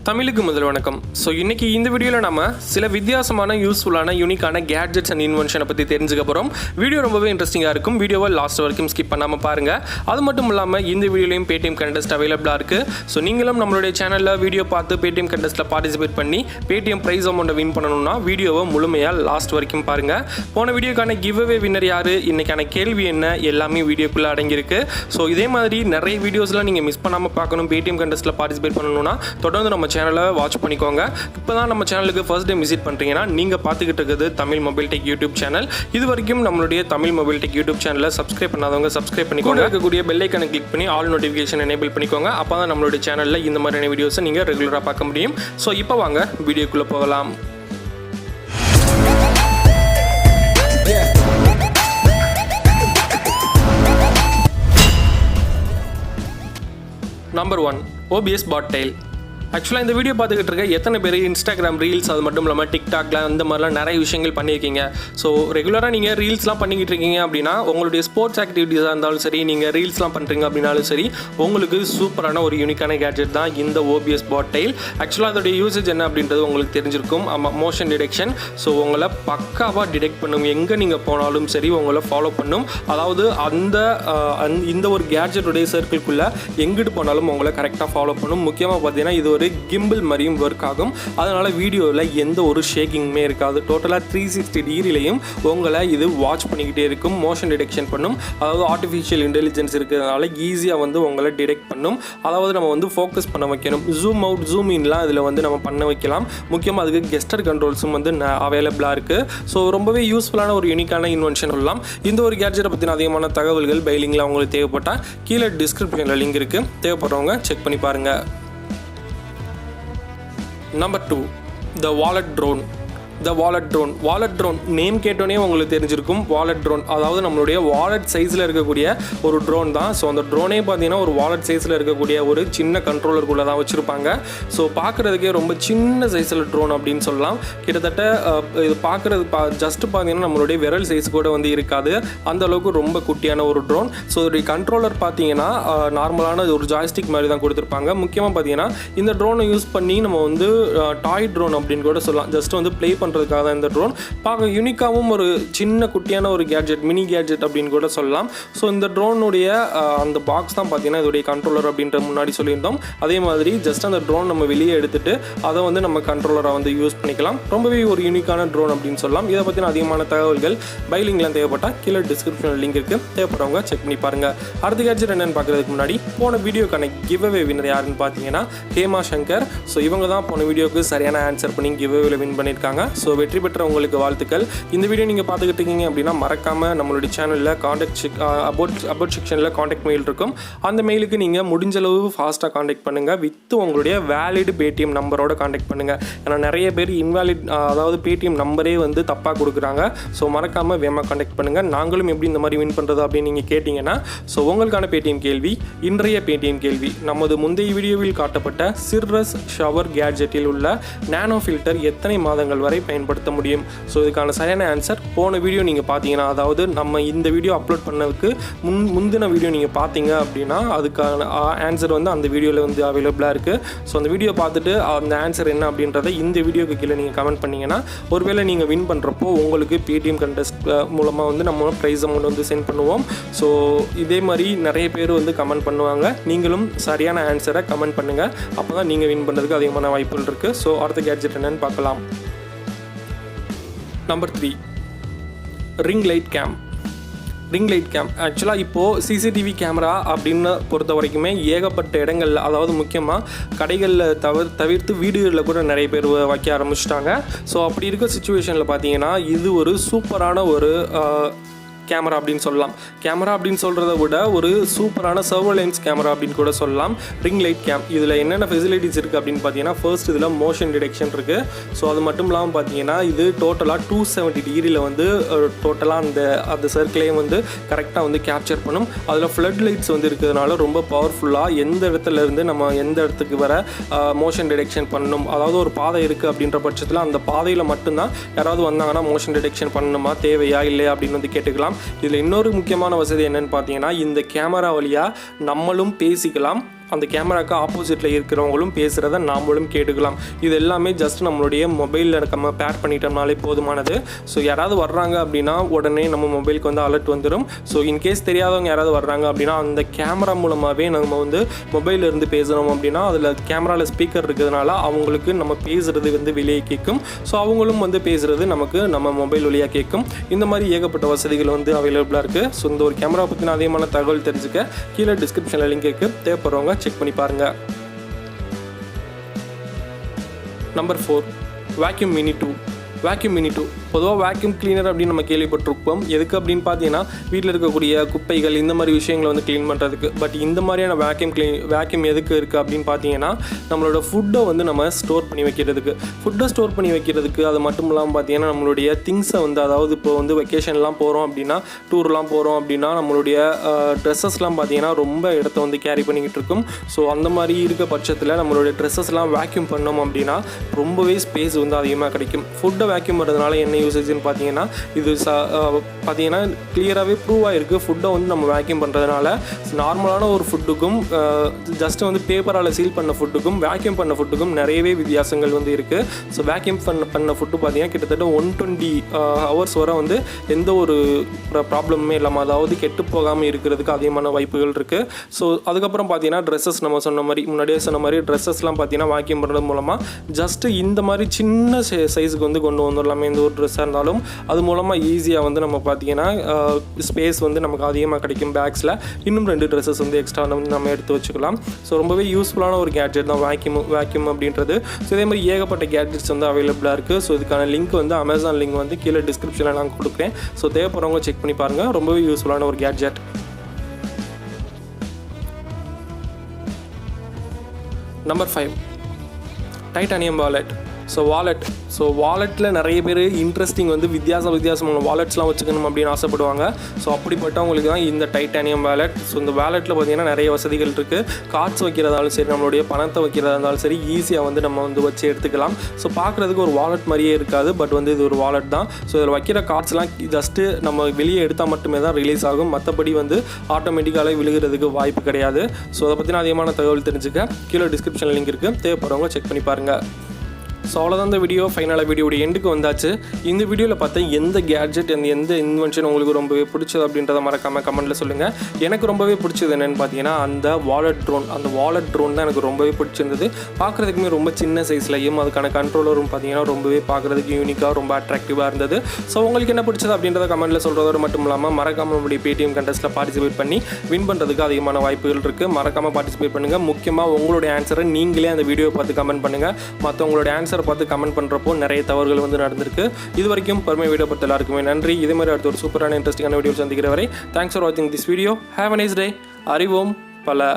தமிழுக்கு முதல் வணக்கம். ஸோ இன்றைக்கி இந்த வீடியோவில் நம்ம சில வித்தியாசமான யூஸ்ஃபுல்லான யூனிக்கான கேட்ஜெட்ஸ் அண்ட் இன்வென்ஷனை பற்றி தெரிஞ்சுக்க போகிறோம். வீடியோ ரொம்பவே இன்ட்ரெஸ்டிங்காக இருக்கும். வீடியோவை லாஸ்ட் வரைக்கும் ஸ்கிப் பண்ணாமல் பாருங்கள். அது மட்டும் இல்லாமல் இந்த வீடியோலையும் பேடிஎம் கண்டெஸ்ட் அவைலபிளாக இருக்குது. ஸோ நீங்களும் நம்மளுடைய சேனலில் வீடியோ பார்த்து பேடிஎம் கண்டெஸ்ட்டில் பார்ட்டிசிபேட் பண்ணி பேடிஎம் ப்ரைஸ் அமௌண்ட்டை வின் பண்ணணும்னா வீடியோவை முழுமையாக லாஸ்ட் வரைக்கும் பாருங்கள். போன வீடியோக்கான கிவ் அவே வின்னர் யார், இன்றைக்கான கேள்வி என்ன, எல்லாமே வீடியோக்குள்ளே அடங்கியிருக்கு. ஸோ இதே மாதிரி நிறைய வீடியோஸ்லாம் நீங்கள் மிஸ் பண்ணாமல் பார்க்கணும், பேடிஎம் கண்டெஸ்ட்டில் பார்ட்டிசிபேட் பண்ணணும்னா தொடர்ந்து நம்ம சேனலை வாட்ச் பண்ணிக்கோங்க. இப்போ தான் நம்ம சேனலுக்கு ஃபர்ஸ்ட் டைம் விசிட் பண்ணுறீங்கன்னா நீங்கள் பார்த்துக்கிட்டு இருக்கிறது Tamil mobile tech YouTube channel. இது வரைக்கும் நம்மளுடைய தமிழ் மொபைல் டெக் யூடியூப் சேனலை சப்ஸ்கிரைப் பண்ணாதவங்க சப்ஸ்கிரைப் பண்ணிக்கோங்க. இருக்கக்கூடிய பெல் ஐக்கானை கிளிக் பண்ணி ஆல் நோட்டிஃபிகேஷன் எனேபிள் பண்ணிக்கோங்க. அப்போ தான் நம்மளுடைய சேனலில் இந்த மாதிரியான வீடியோஸை நீங்கள் ரெகுலராக பார்க்க முடியும். ஸோ இப்போ வாங்க வீடியோக்குள்ளே போகலாம். நம்பர் 1, OBS பாட் டெயில். ஆக்சுவலாக இந்த வீடியோ பார்த்துக்கிட்டு இருக்க எத்தனை பேர் இன்ஸ்டாகிராம் ரீல்ஸ், அது மட்டும் இல்லாமல் டிக்டாக்ல அந்த மாதிரிலாம் நிறைய விஷயங்கள் பண்ணியிருக்கீங்க. ஸோ ரெகுலராக நீங்கள் ரீல்ஸ்லாம் பண்ணிக்கிட்டு இருக்கீங்க அப்படின்னா உங்களுடைய ஸ்போர்ட்ஸ் ஆக்டிவிட்டீஸாக இருந்தாலும் சரி, நீங்கள் ரீல்ஸ்லாம் பண்ணுறீங்க அப்படின்னாலும் சரி, உங்களுக்கு சூப்பரான ஒரு யூனிக்கான கேட்ஜெட் தான் இந்த OBS பாட் டெயில். ஆக்சுவலாக அதோடைய யூசேஜ் என்ன அப்படின்றது உங்களுக்கு தெரிஞ்சிருக்கும். ஆமாம், மோஷன் டிடெக்ஷன். ஸோ உங்களை பக்காவாக டிடெக்ட் பண்ணும், எங்கே நீங்கள் போனாலும் சரி உங்களை ஃபாலோ பண்ணும். அதாவது இந்த ஒரு கேட்ஜெட்டுடைய சர்க்கிள்குள்ளே எங்கிட்டு போனாலும் உங்களை கரெக்டாக ஃபாலோ பண்ணும். முக்கியமாக பார்த்தீங்கன்னா இது ஒரு கிம்பிள் மாதிரியும் ஒர்க் ஆகும். அதனால் வீடியோவில் எந்த ஒரு ஷேக்கிங்குமே இருக்காது. டோட்டலாக 360 டிகிரிலையும் உங்களை இது வாட்ச் பண்ணிக்கிட்டே இருக்கும். மோஷன் டிடெக்ஷன் பண்ணும். அதாவது ஆர்டிஃபிஷியல் இன்டெலிஜென்ஸ் இருக்கிறதுனால ஈஸியாக உங்களை டிடெக்ட் பண்ணும். அதாவது நம்ம ஃபோக்கஸ் பண்ண வைக்கணும். ஜூம் அவுட், ஜூம் இன்லாம் இதில் நம்ம பண்ண வைக்கலாம். முக்கியமாக அதுக்கு கெஸ்டர் கண்ட்ரோல்ஸும் அவைலபிளாக இருக்குது. ஸோ ரொம்பவே யூஸ்ஃபுல்லான ஒரு யூனிக்கான இன்வென்ஷன் சொல்லலாம். இந்த ஒரு கேட்ஜெட்டை பற்றின அதிகமான தகவல்கள் பைலிங்கில் உங்களுக்கு தேவைப்பட்டால் கீழே டிஸ்கிரிப்ஷனில் லிங்க் இருக்குது. தேவைப்படுறவங்க செக் பண்ணி பாருங்கள். Number 2, the wallet drone. Wallet drone name கேட்டோன்னே உங்களுக்கு தெரிஞ்சிருக்கும். வாலெட் ட்ரோன் அதாவது நம்மளுடைய வாலெட் சைஸில் இருக்கக்கூடிய ஒரு ட்ரோன் தான். ஸோ அந்த ட்ரோனே பார்த்தீங்கன்னா ஒரு வாலெட் சைஸில் இருக்கக்கூடிய ஒரு சின்ன கண்ட்ரோலருக்குள்ளே தான் வச்சுருப்பாங்க. ஸோ பார்க்குறதுக்கே ரொம்ப சின்ன சைஸில் ட்ரோன் அப்படின்னு சொல்லலாம். கிட்டத்தட்ட இது பார்க்குறது ஜஸ்ட்டு பார்த்தீங்கன்னா நம்மளுடைய விரல் சைஸ் கூட இருக்காது. அந்த அளவுக்கு ரொம்ப குட்டியான ஒரு ட்ரோன். ஸோ இதோடைய கண்ட்ரோலர் பார்த்தீங்கன்னா நார்மலான ஒரு ஜாய்ஸ்டிக் மாதிரி தான் கொடுத்துருப்பாங்க. முக்கியமாக பார்த்தீங்கன்னா இந்த ட்ரோனை யூஸ் பண்ணி நம்ம டாய் ட்ரோன் அப்படின்னு கூட சொல்லலாம். ஜஸ்ட் ப்ளே பண்ணுறதுக்காக தான் இந்த ட்ரோன். பார்க்க யூனிக்காகவும் ஒரு சின்ன குட்டியான ஒரு கேட்ஜெட், மினி கேட்ஜெட் அப்படின்னு கூட சொல்லலாம். ஸோ இந்த ட்ரோனுடைய அந்த பாக்ஸ் தான் பார்த்தீங்கன்னா இதோடைய கண்ட்ரோலர் அப்படின்ற முன்னாடி சொல்லியிருந்தோம். அதே மாதிரி ஜஸ்ட் அந்த ட்ரோன் நம்ம வெளியே எடுத்துட்டு அதை நம்ம கண்ட்ரோலராக யூஸ் பண்ணிக்கலாம். ரொம்பவே ஒரு யூனிக்கான ட்ரோன் அப்படின்னு சொல்லலாம். இதை பற்றின அதிகமான தகவல்கள் பைலிங்லாம் தேவைப்பட்டால் கீழே டிஸ்கிரிப்ஷனில் லிங்க் இருக்குது. தேவைப்படுறவங்க செக் பண்ணி பாருங்கள். அடுத்த கேட்ஜெட் என்னென்னு பார்க்குறதுக்கு முன்னாடி போன வீடியோக்கான கிவ் அவே வின்னர் யாருன்னு பார்த்தீங்கன்னா ஹேமா சங்கர். ஸோ இவங்க தான் போன வீடியோக்கு சரியான ஆன்சர் பண்ணி கிவ் அவேல வின் பண்ணியிருக்காங்க. ஸோ வெற்றி பெற்ற உங்களுக்கு வாழ்த்துக்கள். இந்த வீடியோ நீங்கள் பார்த்துக்கிட்டு இருக்கீங்க அப்படின்னா மறக்காமல் நம்மளுடைய சேனலில் அபவுட் செக்ஷனில் காண்டாக்ட் மெயில் இருக்கும். அந்த மெயிலுக்கு நீங்கள் முடிஞ்சளவு ஃபாஸ்ட்டாக காண்டாக்ட் பண்ணுங்கள். வித் உங்களுடைய வேலிட் பேடிஎம் நம்பரோட காண்டாக்ட் பண்ணுங்கள். ஏன்னா நிறைய பேர் இன்வேலிட், அதாவது பேடிஎம் நம்பரே தப்பாக கொடுக்குறாங்க. ஸோ மறக்காமல் வேகமாக காண்டாக்ட் பண்ணுங்கள். நாங்களும் எப்படி இந்த மாதிரி வின் பண்ணுறது அப்படின்னு நீங்கள் கேட்டிங்கன்னா, ஸோ உங்களுக்கான பேடிஎம் கேள்வி, இன்றைய பேடிஎம் கேள்வி, நமது முந்தைய வீடியோவில் காட்டப்பட்ட சிர்ரஸ் ஷவர் கேட்ஜெட்டில் உள்ள நானோ ஃபில்டர் எத்தனை மாதங்கள் வரை பயன்படுத்த முடியும்? ஸோ இதுக்கான சரியான ஆன்சர் போன வீடியோ நீங்கள் பார்த்தீங்கன்னா, அதாவது நம்ம இந்த வீடியோ அப்லோட் பண்ணதுக்கு முந்தின வீடியோ நீங்கள் பார்த்தீங்க அப்படின்னா அதுக்கான ஆன்சர் அந்த வீடியோவில் அவைலபிளாக இருக்குது. ஸோ அந்த வீடியோ பார்த்துட்டு அந்த ஆன்சர் என்ன அப்படின்றத இந்த வீடியோக்கு கீழே நீங்கள் கமெண்ட் பண்ணிங்கன்னா, ஒருவேளை நீங்கள் வின் பண்ணுறப்போ உங்களுக்கு பேடிஎம் கண்டெஸ்ட் மூலமாக நம்ம ப்ரைஸ் அமௌண்ட் சென்ட் பண்ணுவோம். ஸோ இதே மாதிரி நிறைய பேர் கமெண்ட் பண்ணுவாங்க. நீங்களும் சரியான ஆன்சரை கமெண்ட் பண்ணுங்கள். அப்போ தான் நீங்கள் வின் பண்ணுறதுக்கு அதிகமான வாய்ப்புகள் இருக்குது. ஸோ அடுத்த கேட்ஜெட் என்னன்னு பார்க்கலாம். Number 3, ring light game. ஆக்சுவலாக இப்போது சிசிடிவி கேமரா அப்படின்னு பொறுத்த வரைக்குமே ஏகப்பட்ட இடங்களில், அதாவது முக்கியமாக கடைகளில் தவிர்த்து வீடுகளில் கூட நிறைய பேர் வைக்க ஆரம்பிச்சிட்டாங்க. ஸோ அப்படி இருக்க சுச்சுவேஷனில் பார்த்தீங்கன்னா இது ஒரு சூப்பரான ஒரு கேமரா அப்படின்னு சொல்லலாம். கேமரா அப்படின்னு சொல்கிறத விட ஒரு சூப்பரான சர்வலைன்ஸ் கேமரா அப்படின்னு கூட சொல்லலாம். ரிங் லைட் கேம் இதில் என்னென்ன ஃபெசிலிட்டிஸ் இருக்குது அப்படின்னு பார்த்தீங்கன்னா, ஃபர்ஸ்ட் இதில் மோஷன் டிடெக்ஷன் இருக்குது. ஸோ அது மட்டும் இல்லாமல் பார்த்தீங்கன்னா இது டோட்டலாக 270 டிகிரியில் டோட்டலாக அந்த சர்க்கிளையும் கரெக்டாக கேப்சர் பண்ணும். அதில் ஃப்ளட் லைட்ஸ் இருக்கிறதுனால ரொம்ப பவர்ஃபுல்லாக எந்த இடத்துலேருந்து நம்ம எந்த இடத்துக்கு வர மோஷன் டிடெக்ஷன் பண்ணணும். அதாவது ஒரு பாதை இருக்குது அப்படின்ற பட்சத்தில் அந்த பாதையில் மட்டும்தான் யாராவது வந்தாங்கன்னா மோஷன் டிடெக்ஷன் பண்ணணுமா, தேவையா இல்லையா அப்படின்னு கேட்டுக்கலாம். இதில் இன்னொரு முக்கியமான வசதி என்னன்னு பார்த்தீங்கன்னா, இந்த கேமரா வழியாக நம்மளும் பேசிக்கலாம். அந்த கேமராவுக்கு ஆப்போசிட்டில் இருக்கிறவங்களும் பேசுகிறத நாமளும் கேட்டுக்கலாம். இது எல்லாமே ஜஸ்ட் நம்மளுடைய மொபைலில் நம்ம பேர் பண்ணிட்டோம்னாலே போதுமானது. ஸோ யாராவது வர்றாங்க அப்படின்னா உடனே நம்ம மொபைலுக்கு வந்து அலர்ட் வந்துடும். ஸோ இன்கேஸ் தெரியாதவங்க யாராவது வர்றாங்க அப்படின்னா அந்த கேமரா மூலமாகவே நம்ம வந்து மொபைலில் இருந்து பேசுகிறோம் அப்படின்னா அதில் கேமராவில் ஸ்பீக்கர் இருக்கிறதுனால அவங்களுக்கு நம்ம பேசுகிறது வந்து வெளியே கேட்கும். ஸோ அவங்களும் வந்து பேசுகிறது நமக்கு நம்ம மொபைல் வழியாக கேட்கும். இந்த மாதிரி ஏகப்பட்ட வசதிகள் வந்து அவைலபிளாக இருக்குது. ஸோ இந்த ஒரு கேமரா பற்றின அதிகமான தகவல் தெரிஞ்சுக்க கீழே டிஸ்கிரிப்ஷனில் லிங்க் இருக்குது, தேவைப்படுறவங்க செக் பண்ணி பாருங்கள். Number 4 vacuum mini 2. Vacuum mini 2 பொதுவாக வேக்யூம் கிளீனர் அப்படின்னு நம்ம கேள்விப்பட்டிருப்போம். எதுக்கு அப்படின்னு பார்த்தீங்கன்னா வீட்டில் இருக்கக்கூடிய குப்பைகள் இந்த மாதிரி விஷயங்களை வந்து க்ளீன் பண்ணுறதுக்கு. பட் இந்த மாதிரியான வேக்யூம் எதுக்கு இருக்குது அப்படின்னு பார்த்தீங்கன்னா நம்மளோட ஃபுட்டை வந்து நம்ம ஸ்டோர் பண்ணி வைக்கிறதுக்கு. ஃபுட்டை ஸ்டோர் பண்ணி வைக்கிறதுக்கு. அது மட்டும் இல்லாமல் பார்த்தீங்கன்னா நம்மளுடைய திங்ஸை வந்து, அதாவது இப்போ வந்து வெக்கேஷன்லாம் போகிறோம் அப்படின்னா, டூர்லாம் போகிறோம் அப்படின்னா நம்மளுடைய ட்ரெஸ்ஸஸ்லாம் பார்த்தீங்கன்னா ரொம்ப இடத்த வந்து கேரி பண்ணிக்கிட்டு இருக்கும். ஸோ அந்த மாதிரி இருக்க பட்சத்தில் நம்மளுடைய ட்ரெஸ்ஸஸ்லாம் வேக்யூம் பண்ணோம் அப்படின்னா ரொம்பவே ஸ்பேஸ் வந்து அதிகமாக கிடைக்கும். ஃபுட்டை வேக்யூம் பண்ணுறதுனால என்ன யூசேஜ்னு பார்த்தீங்கன்னா இது பார்த்தீங்கன்னா கிளியராகவே ப்ரூவ் ஆகிருக்கு. ஃபுட்டை வந்து நம்ம வேக்யூம் பண்ணுறதுனால நார்மலான ஒரு ஃபுட்டுக்கும் ஜஸ்ட்டு வந்து பேப்பரால் சீல் பண்ண ஃபுட்டுக்கும் வேக்யூம் பண்ண ஃபுட்டுக்கும் நிறையவே வித்தியாசங்கள் வந்து இருக்குது. ஸோ வேக்யூம் பண்ண ஃபுட்டு பார்த்தீங்கன்னா கிட்டத்தட்ட 120 ஹவர்ஸ் வரை வந்து எந்த ஒரு ப்ராப்ளமுமே இல்லாமல், அதாவது கெட்டு போகாமல் இருக்கிறதுக்கு அதிகமான வாய்ப்புகள் இருக்குது. ஸோ அதுக்கப்புறம் பார்த்தீங்கன்னா ட்ரெஸ்ஸஸ் நம்ம சொன்ன மாதிரி முன்னாடியே சொன்ன மாதிரி ட்ரெஸ்ஸஸ்லாம் பார்த்தீங்கன்னா வேக்யூம் பண்ணுறது மூலமாக ஜஸ்ட்டு இந்த மாதிரி சின்ன சைஸுக்கு வந்து கொண்டு வந்துடலாமே எந்த ஒரு ட்ரெஸ்ஸாக இருந்தாலும். அது மூலமாக ஈஸியாக வந்து நம்ம பார்த்தீங்கன்னா ஸ்பேஸ் வந்து நமக்கு அதிகமாக கிடைக்கும். பேக்ஸில் இன்னும் 2 ட்ரெஸ்ஸஸ் வந்து எக்ஸ்ட்ரா நம்ம எடுத்து வச்சுக்கலாம். ஸோ ரொம்பவே யூஸ்ஃபுல்லான ஒரு கேட்ஜெட் தான் வேக்யூம் அப்படின்றது. ஸோ இதே மாதிரி ஏகப்பட்ட கேட்ஜெட்ஸ் வந்து அவைலபிளாக இருக்குது. ஸோ இதுக்கான லிங்க் வந்து அமேசான் லிங்க் வந்து கீழே டிஸ்கிரிப்ஷனில் நான் கொடுக்குறேன். ஸோ தேவைப்படுறவங்க செக் பண்ணி பாருங்கள். ரொம்பவே யூஸ்ஃபுல்லான ஒரு gadget. Number 5 titanium wallet. So வாலெட்டில் நிறைய பேர் இன்ட்ரெஸ்டிங் வந்து வித்தியாசமான வாலெட்ஸ்லாம் வச்சுக்கணும் அப்படின்னு ஆசைப்படுவாங்க. ஸோ அப்படிப்பட்டவங்களுக்கு தான் இந்த டைட்டானியம் வாலெட். ஸோ இந்த வாலெட்டில் பார்த்திங்கன்னா நிறைய வசதிகள் இருக்குது. கார்ட்ஸ் வைக்கிறதாலும் சரி, நம்மளுடைய பணத்தை வைக்கிறதா இருந்தாலும் சரி, ஈஸியாக வந்து நம்ம வந்து வச்சு எடுத்துக்கலாம். ஸோ பார்க்குறதுக்கு ஒரு வாலெட் மாதிரியே இருக்காது, பட் வந்து இது ஒரு வாலெட் தான். ஸோ இதில் வைக்கிற கார்ட்ஸ்லாம் ஜஸ்ட்டு நம்ம வெளியே எடுத்தால் மட்டுமே தான் ரிலீஸ் ஆகும். மற்றபடி வந்து ஆட்டோமேட்டிக்காகவே விழுகிறதுக்கு வாய்ப்பு கிடையாது. ஸோ அதை பற்றின அதிகமான தகவல் தெரிஞ்சுக்க கீழே டிஸ்கிரிப்ஷனில் லிங்க் இருக்குது, தேவைப்படுறவங்க செக் பண்ணி பாருங்கள். ஸோ அவ்வளோதான் இந்த வீடியோ. ஃபைனலாக வீடியோட எண்டுக்கு வந்தாச்சு. இந்த வீடியோவில் பார்த்தா எந்த கேட்ஜெட் எந்த இன்வென்ஷன் உங்களுக்கு ரொம்பவே பிடிச்சது அப்படின்றத மறக்காமல் கமெண்ட்டில் சொல்லுங்கள். எனக்கு ரொம்பவே பிடிச்சது என்னென்னு பார்த்தீங்கன்னா அந்த வாலெட் ட்ரோன் தான் எனக்கு ரொம்பவே பிடிச்சிருந்தது. பார்க்குறதுக்குமே ரொம்ப சின்ன சைஸ்லையும் அதுக்கான கண்ட்ரோலரும் பார்த்தீங்கன்னா ரொம்பவே பார்க்குறதுக்கு யூனிக்காக ரொம்ப அட்ராக்டிவாக இருந்தது. ஸோ உங்களுக்கு என்ன பிடிச்சது அப்படின்றத கமெண்ட்டில் சொல்கிறதோடு மட்டும் இல்லாமல் மறக்காமல் நம்மளுடைய பேடிஎம் கண்டெஸ்ட்டில் பார்ட்டிசிபேட் பண்ணி வின் பண்ணுறதுக்கு அதிகமான வாய்ப்புகள் இருக்குது. மறக்காமல் பார்ட்டிசிபேட் பண்ணுங்கள். முக்கியமாக உங்களுடைய ஆன்சரை நீங்களே அந்த வீடியோவை பார்த்து கமெண்ட் பண்ணுங்கள். மற்றவங்களுடைய ஆன்சரை பார்த்து கமெண்ட் பண்ணுறப்போ நிறைய தவறுகள் வந்து நடந்திருக்கு. இது வரைக்கும் பெருமை வீடியோ பார்த்து எல்லாருக்குமே நன்றி. இதே மாதிரி அடுத்த ஒரு சூப்பரான இன்ட்ரெஸ்டிங்கான வீடியோ சந்திக்கிற வரை தேங்க்ஸ் ஃபார் வாட்சிங் this video. Have a nice day. அறிவோம் பல.